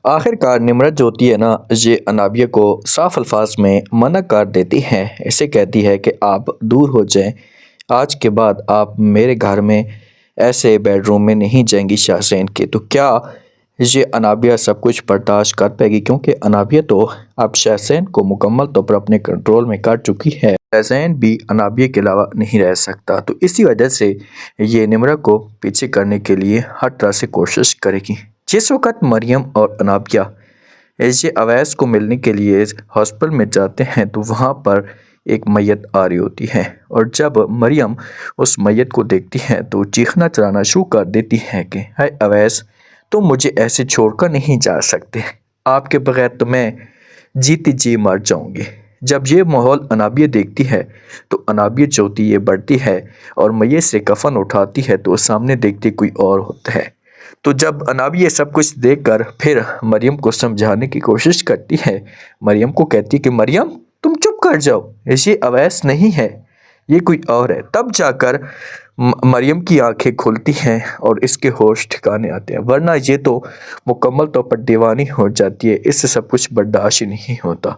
آخر کار نمرت جو ہوتی ہے نا، یہ انابیہ کو صاف الفاظ میں منع کر دیتی ہے۔ اسے کہتی ہے کہ آپ دور ہو جائیں، آج کے بعد آپ میرے گھر میں ایسے بیڈ روم میں نہیں جائیں گی شاہ زین کے۔ تو کیا یہ انابیہ سب کچھ برداشت کر پائے گی؟ کیونکہ انابیہ تو اب شاہ زین کو مکمل طور پر اپنے کنٹرول میں کر چکی ہے، شاہ زین بھی انابیہ کے علاوہ نہیں رہ سکتا۔ تو اسی وجہ سے یہ نمرت کو پیچھے کرنے کے لیے ہر طرح سے کوشش کرے گی۔ جس وقت مریم اور انابیہ یہ اویس کو ملنے کے لیے ہاسپٹل میں جاتے ہیں تو وہاں پر ایک میت آ رہی ہوتی ہے، اور جب مریم اس میت کو دیکھتی ہے تو چیخنا چلانا شروع کر دیتی ہے کہ اے اویس، تم مجھے ایسے چھوڑ کر نہیں جا سکتے، آپ کے بغیر تو میں جیتی جی مر جاؤں گی۔ جب یہ ماحول انابیہ دیکھتی ہے تو انابیہ جو ہوتی ہے بڑھتی ہے اور میت سے کفن اٹھاتی ہے تو سامنے دیکھتے کوئی اور ہوتا ہے۔ تو جب انابیہ یہ سب کچھ دیکھ کر پھر مریم کو سمجھانے کی کوشش کرتی ہے، مریم کو کہتی کہ مریم تم چپ کر جاؤ، یہ اویس نہیں ہے، یہ کوئی اور ہے۔ تب جا کر مریم کی آنکھیں کھلتی ہیں اور اس کے ہوش ٹھکانے آتے ہیں، ورنہ یہ تو مکمل طور پر دیوانی ہو جاتی ہے، اس سے سب کچھ برداشت ہی نہیں ہوتا۔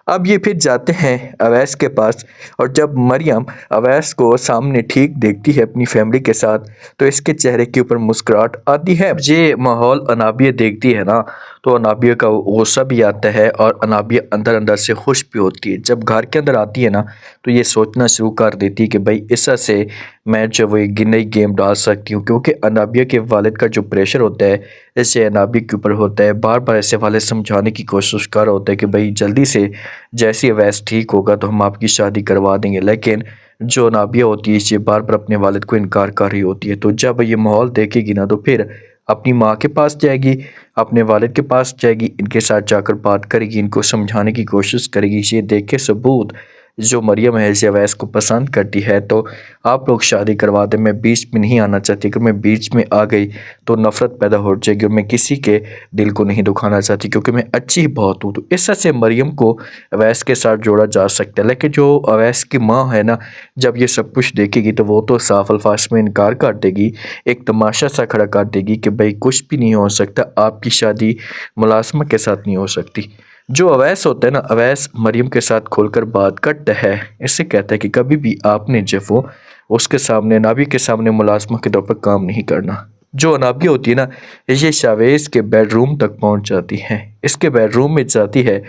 اب یہ پھر جاتے ہیں اویس کے پاس، اور جب مریم اویس کو سامنے ٹھیک دیکھتی ہے اپنی فیملی کے ساتھ تو اس کے چہرے کے اوپر مسکراہٹ آتی ہے۔ یہ ماحول انابیہ دیکھتی ہے نا تو انابیہ کا غصہ بھی آتا ہے اور انابیہ اندر اندر سے خوش بھی ہوتی ہے۔ جب گھر کے اندر آتی ہے نا تو یہ سوچنا شروع کر دیتی ہے کہ بھائی اس سے میں جو وہ ایک نئی گیم ڈال سکتی ہوں، کیونکہ انابیہ کے والد کا جو پریشر ہوتا ہے اس سے انابیہ کے اوپر ہوتا ہے۔ بار بار ایسے والد سمجھانے کی کوشش کر رہا ہوتا ہے کہ بھائی جلدی سے جیسی اویس ٹھیک ہوگا تو ہم آپ کی شادی کروا دیں گے، لیکن جو انابیہ ہوتی ہے یہ بار بار اپنے والد کو انکار کر رہی ہوتی ہے۔ تو جب یہ ماحول دیکھے گی نا تو پھر اپنی ماں کے پاس جائے گی، اپنے والد کے پاس جائے گی، ان کے ساتھ جا کر بات کرے گی، ان کو سمجھانے کی کوشش کرے گی۔ یہ دیکھ کے ثبوت جو مریم ہے یہ اویس کو پسند کرتی ہے تو آپ لوگ شادی کروا دیں، میں بیچ میں نہیں آنا چاہتی، اگر میں بیچ میں آ گئی تو نفرت پیدا ہو جائے گی اور میں کسی کے دل کو نہیں دکھانا چاہتی کیونکہ میں اچھی بہت ہوں۔ تو اس سے مریم کو اویس کے ساتھ جوڑا جا سکتا ہے، لیکن جو اویس کی ماں ہے نا جب یہ سب کچھ دیکھے گی تو وہ تو صاف الفاظ میں انکار کر دے گی، ایک تماشا سا کھڑا کر دے گی کہ بھائی کچھ بھی نہیں ہو سکتا، آپ کی شادی ملازمہ کے ساتھ نہیں ہو سکتی۔ جو اویس ہوتا ہے نا، اویس مریم کے ساتھ کھول کر بات کرتا ہے، اس سے کہتا ہے کہ کبھی بھی آپ نے جو وہ اس کے سامنے انابیہ کے سامنے ملازمہ کے طور پر کام نہیں کرنا۔ جو انابیہ ہوتی ہے نا یہ شاویز کے بیڈ روم تک پہنچ جاتی ہے، اس کے بیڈ روم میں جاتی ہے،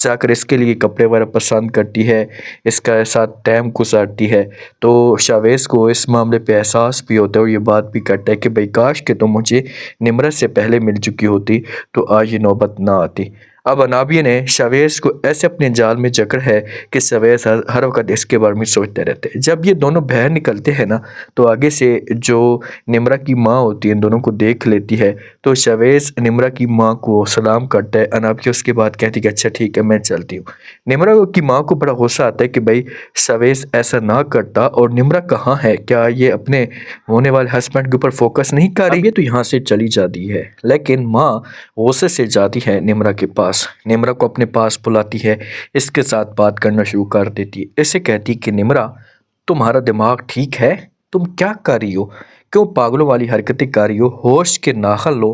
جا کر اس کے لیے کپڑے وغیرہ پسند کرتی ہے، اس کا ساتھ ٹائم گزارتی ہے۔ تو شاویز کو اس معاملے پہ احساس بھی ہوتا ہے اور یہ بات بھی کرتا ہے کہ بھائی کاش کہ تم مجھے نمرت سے پہلے مل چکی ہوتی تو آج یہ نوبت نہ آتی۔ اب انابیہ نے شاویز کو ایسے اپنے جال میں جکڑ ہے کہ شاویز ہر وقت اس کے بارے میں سوچتے رہتے ہیں۔ جب یہ دونوں باہر نکلتے ہیں نا تو آگے سے جو نمرت کی ماں ہوتی ہے ان دونوں کو دیکھ لیتی ہے تو شاویز نمرت کی ماں کو سلام کرتا ہے، انابیہ اس کے بعد کہتی کہ اچھا ٹھیک ہے میں چلتی ہوں۔ نمرت کی ماں کو بڑا غصہ آتا ہے کہ بھائی شاویز ایسا نہ کرتا، اور نمرت کہاں ہے، کیا یہ اپنے ہونے والے ہسبینڈ کے اوپر فوکس نہیں کر رہی؟ یہ تو یہاں سے چلی جاتی ہے، لیکن ماں غصے سے جاتی ہے نمرت کے پاس، نمرت کو اپنے پاس بلاتی ہے، اس کے ساتھ بات کرنا شروع کر دیتی ہے۔ اسے کہتی کہ نمرت تمہارا دماغ ٹھیک ہے؟ تم کیا کر رہی ہو؟ کیوں پاگلوں والی حرکتیں کر رہی ہو؟ ہوش کے ناخن لو،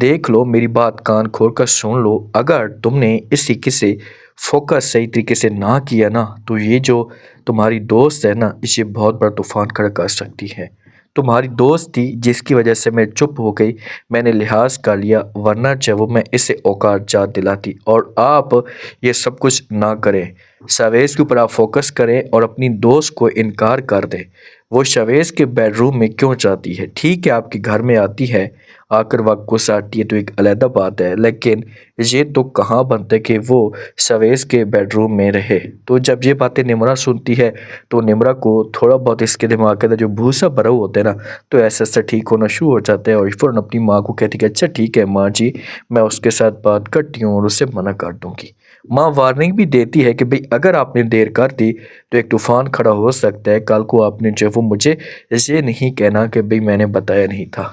دیکھ لو، میری بات کان کھول کر سن لو، اگر تم نے اس طریقے سے فوکس صحیح طریقے سے نہ کیا نا تو یہ جو تمہاری دوست ہے نا اسے بہت بڑا طوفان کھڑا کر سکتی ہے۔ تمہاری دوست تھی جس کی وجہ سے میں چپ ہو گئی، میں نے لحاظ کر لیا، ورنہ چاہے میں اسے اوقات جات دلاتی، اور آپ یہ سب کچھ نہ کریں، شاویز کے اوپر آپ فوکس کریں اور اپنی دوست کو انکار کر دیں۔ وہ شاویز کے بیڈ روم میں کیوں جاتی ہے؟ ٹھیک ہے آپ کے گھر میں آتی ہے، آ کر وقت گزارتی ہے تو ایک علیحدہ بات ہے، لیکن یہ تو کہاں بنتا ہے کہ وہ شاویز کے بیڈ روم میں رہے؟ تو جب یہ باتیں نمرت سنتی ہے تو نمرت کو تھوڑا بہت اس کے دماغ کے اندر جو بھوسا بھرا ہوا ہوتا ہے نا تو ایسا ٹھیک ہونا شروع ہو جاتا ہے، اور فوراً اپنی ماں کو کہتی کہ اچھا ٹھیک ہے ماں جی میں اس کے ساتھ بات کرتی ہوں اور اسے منع کر دوں گی۔ ماں وارننگ بھی دیتی ہے کہ بھئی اگر آپ نے دیر کر دی تو ایک طوفان کھڑا ہو سکتا ہے، کل کو آپ نے جو وہ مجھے یہ نہیں کہنا کہ بھئی میں نے بتایا نہیں تھا۔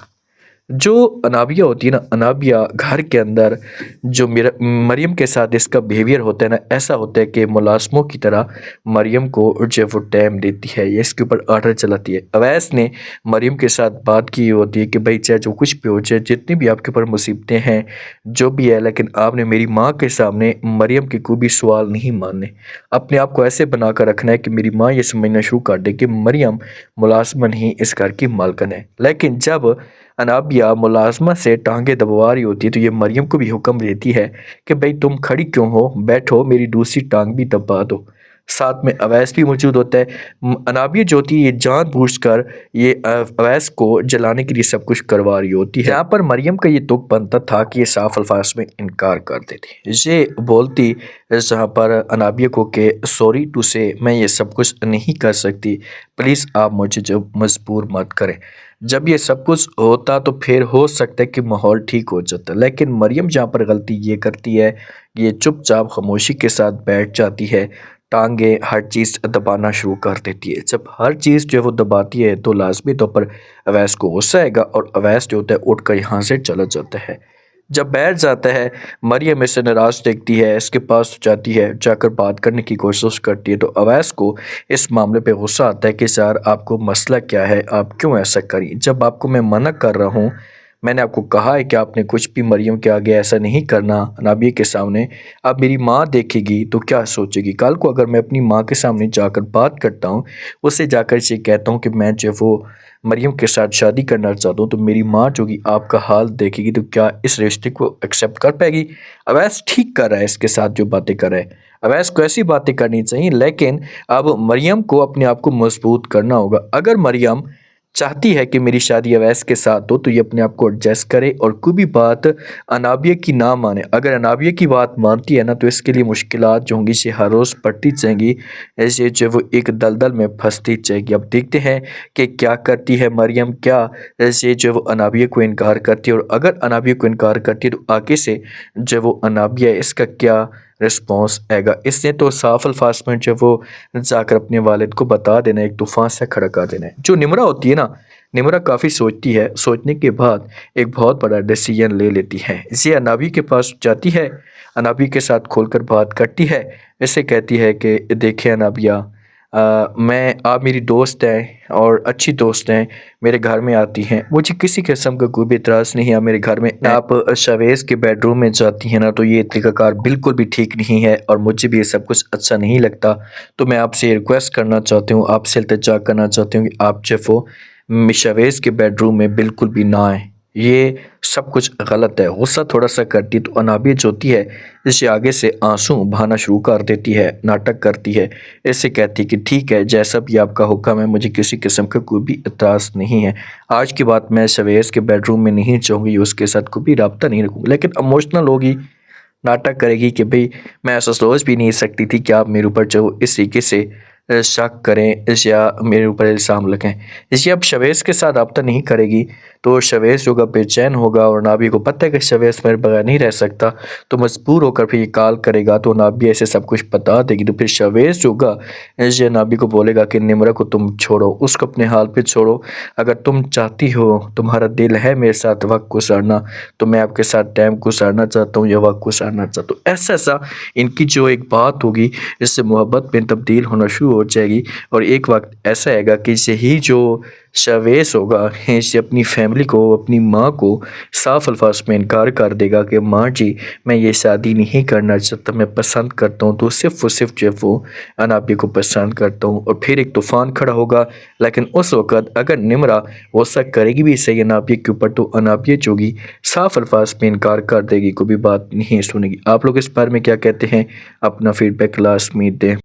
जो अनाबिया होती है ना, अनाबिया घर के अंदर जो मेरा मरियम के साथ इसका बिहेवियर होता है ना, ऐसा होता है कि मुलाज़िमों की तरह मरियम को जो है वो टाइम देती है या इसके ऊपर ऑर्डर चलाती है। अवैस ने मरियम के साथ बात की होती है कि भाई चाहे जो कुछ भी हो जाए, जितनी भी आपके ऊपर मुसीबतें हैं, जो भी है, लेकिन आपने मेरी माँ के सामने मरियम के कोई भी सवाल नहीं मानने। अपने आप को ऐसे बना कर रखना है कि मेरी माँ ये समझना शुरू कर दे कि मरियम मुलाज़िमा नहीं, इस घर की मालकिन है। लेकिन जब अनाबिया मुलाज़िमा से टांगे दबवा रही होती है तो ये मरियम को भी हुक्म देती है कि भाई तुम खड़ी क्यों हो, बैठो, मेरी दूसरी टांग भी दबा दो। साथ में अवैस भी मौजूद होता है। अनाबिया जो होती है ये जानबूझकर ये अवैस को जलाने के लिए सब कुछ करवा रही होती है। यहाँ पर मरियम का ये तुक बनता था कि ये साफ अल्फाज में इनकार कर देती, ये बोलती जहाँ पर अनाबिया को कि सॉरी टू से मैं ये सब कुछ नहीं कर सकती, प्लीज़ आप मुझे जो मजबूर मत करें। जब ये सब कुछ होता तो फिर हो सकता है कि माहौल ठीक हो जाता, लेकिन मरियम जहाँ पर गलती ये करती है, ये चुपचाप खामोशी के साथ बैठ जाती है, टांगे हर चीज़ दबाना शुरू कर देती है। जब हर चीज़ जो है वो दबाती है तो लाजमी तौर पर अवैस को गुस्सा आएगा और अवैस जो होता है उठ कर यहाँ से चला जाता है। जब बैठ जाता है, मरियम इसे नाराज़ देखती है, इसके पास जाती है, जाकर बात करने की कोशिश करती है तो अवैस को इस मामले पे गुस्सा आता है कि सर आपको मसला क्या है, आप क्यों ऐसा करी, जब आपको मैं मना कर रहा हूँ, मैंने आपको कहा है कि आपने कुछ भी मरियम के आगे ऐसा नहीं करना, नबी के सामने। अब मेरी माँ देखेगी तो क्या सोचेगी, कल को अगर मैं अपनी माँ के सामने जाकर बात करता हूँ, उससे जाकर इसे कहता हूँ कि मैं जो वो मरियम के साथ शादी करना चाहता हूँ, तो मेरी माँ जो कि आपका हाल देखेगी तो क्या इस रिश्ते को एक्सेप्ट कर पाएगी। अवैस ठीक कर रहा है इसके साथ जो बातें कर रहा है, अवैस को ऐसी बातें करनी चाहिए, लेकिन अब मरियम को अपने आप को मजबूत करना होगा। अगर मरियम चाहती है कि मेरी शादी अवैस के साथ हो तो ये अपने आप को एडजस्ट करे और कोई भी बात अनाबिया की ना माने। अगर अनाबिया की बात मानती है ना तो इसके लिए मुश्किलात जो होंगी इसे हर रोज़ बढ़ती जाएंगी, ऐसे जो वो एक दलदल में फंसती जाएगी। अब देखते हैं कि क्या करती है मरियम, क्या ऐसे जो वो अनाबिया को इनकार करती है, और अगर अनाबिया को इनकार करती है तो आगे से जो वो अनाबिया है इसका क्या रिस्पॉन्स आएगा। इसने तो साफ अल्फाज में जो वो जाकर अपने वालिद को बता देना, एक तूफ़ान से खड़ा कर देना है। जो निमरा होती है ना, निमरा काफ़ी सोचती है, सोचने के बाद एक बहुत बड़ा डिसीजन ले लेती है। इसे अनाबी के पास जाती है, अनाबी के साथ खोलकर बात करती है, इसे कहती है कि देखिए अनाबिया, आप मेरी दोस्त हैं और अच्छी दोस्त हैं, मेरे घर में आती हैं, मुझे किसी किस्म का कोई भी इतराज़ नहीं है मेरे घर में। आप शवेज़ के बेडरूम में जाती हैं ना तो ये तरीक़ाकार बिल्कुल भी ठीक नहीं है और मुझे भी ये सब कुछ अच्छा नहीं लगता। तो मैं आपसे रिक्वेस्ट करना चाहती हूँ, आपसे इल्तिजा करना चाहती हूँ कि आप जो वो शवेज़ के बेडरूम में बिल्कुल भी ना आएँ, ये सब कुछ गलत है। गुस्सा थोड़ा सा करती तो अनाबिया जो होती है इसे आगे से आंसू बहाना शुरू कर देती है, नाटक करती है, इससे कहती है कि ठीक है, जैसा भी आपका हुक्म है, मुझे किसी किस्म का कोई भी इतराज़ नहीं है। आज की बात मैं शवेज़ के बेडरूम में नहीं जाऊँगी, उसके साथ कोई भी रब्ता नहीं रखूँगी। लेकिन इमोशनल होगी, नाटक करेगी कि भाई मैं ऐसा सोच भी नहीं सकती थी कि आप मेरे ऊपर जो इस तरीके से शक करें या मेरे ऊपर इल्ज़ाम लगाएं। इसलिए अब शवेज़ के साथ रब्ता नहीं करेगी तो शवेज़ होगा बेचैन होगा, और नाबी को पता है कि शवेज़ मेरे बगैर नहीं रह सकता, तो मजबूर होकर फिर ये कॉल करेगा, तो नाबी ऐसे सब कुछ बता देगी। तो फिर शवेज़ होगा ये नाबी को बोलेगा कि निमरा को तुम छोड़ो, उसको अपने हाल पे छोड़ो, अगर तुम चाहती हो, तुम्हारा दिल है मेरे साथ वक्त गुजारना, तो मैं आपके साथ टाइम गुजारना चाहता हूँ या वक्त गुजारना चाहता हूँ। ऐसा ऐसा इनकी जो एक बात होगी इससे मोहब्बत में तब्दील होना शुरू हो जाएगी, और एक वक्त ऐसा आएगा कि यही जो शवेज़ होगा इसे अपनी फैमिली को, अपनी माँ को साफ अल्फाज में इनकार कर देगा कि माँ जी मैं ये शादी नहीं करना चाहता, मैं पसंद करता हूँ तो सिर्फ़ और सिर्फ जो वो अनाबिया को पसंद करता हूँ। और फिर एक तूफ़ान खड़ा होगा, लेकिन उस वक़्त अगर निमरा गुस्सा करेगी भी सही अनाबिया के ऊपर, तो अनाबिया जो होगी साफ अल्फाज में इनकार कर देगी, कोई भी बात नहीं सुनेगी। आप लोग इस बारे में क्या कहते हैं, अपना फीडबैक लास्ट में दें।